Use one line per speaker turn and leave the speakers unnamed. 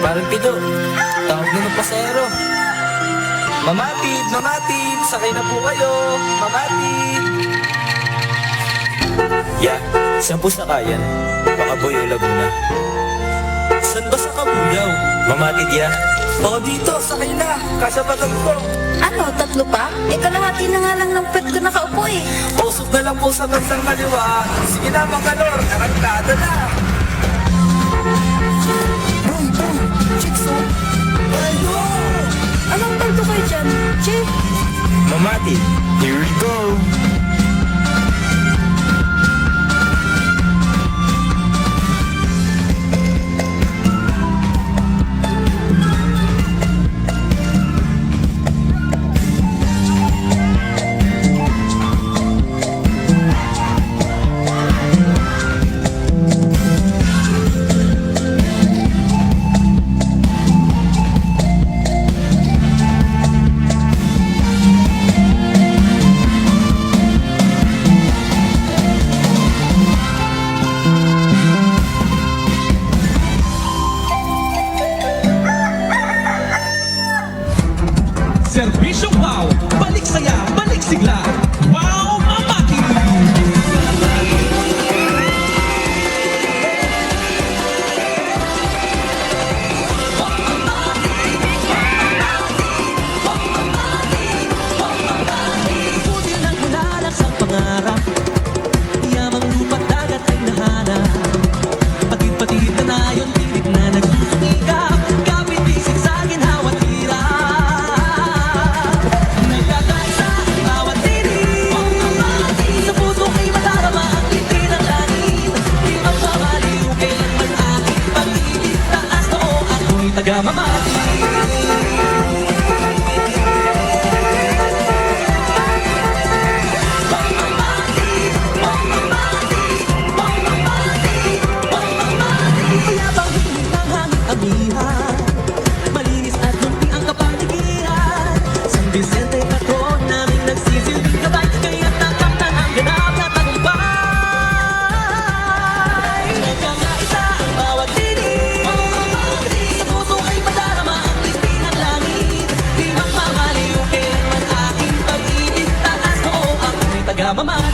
Parang pido. Tawag na ng pasero. Mamatid, mamatid, sakay na po kayo. Mamatid. Yeah, saan po sakayan? Baka Boyo, Laguna. Saan ba sa Kabuyaw? Mamatid ya. O dito, sakay na. Kasabatan ko.
Ano, tatlo pa? Eh, kalahati na nga lang ng pet ko nakaupo eh.
Usok na lang po sa bansang kaliwa. Sige na, Mangalor, arangkada na. Boom, boom, chikso. Ayo!
Anong tanto kayo dyan, Che?
Mamatid, here we go.
Serbisyong wow, balik saya, balik sigla. Wow, Mamatid! Buti lang mulalas ang pangarap, yamang lupa't dagat ay nahanap. Patid-patid na nayon, pilit na nagsusumikap, kapit isip sa ginhawat hirap. Nagkakaisa, bawat tinig, sa puso ko'y madarama ang ngiti ng langit. Di mapapaliw kailanman aking pag-ibig, taas noo ako'y taga-Mamatid. Mayabang hiling ng hangin amihan, malinis at lumpi ang kapaligiran. San Vicente patron naming nagsisilbing gabay, kaya't nakamtan ang ganap na tagumpay. Nagkakaisa ang bawat tinig, sa puso ay madarama ang ngiti ng langit. Di magmamaliw kailanman aking pag-ibig, taas noo ako'y taga-Mamatid.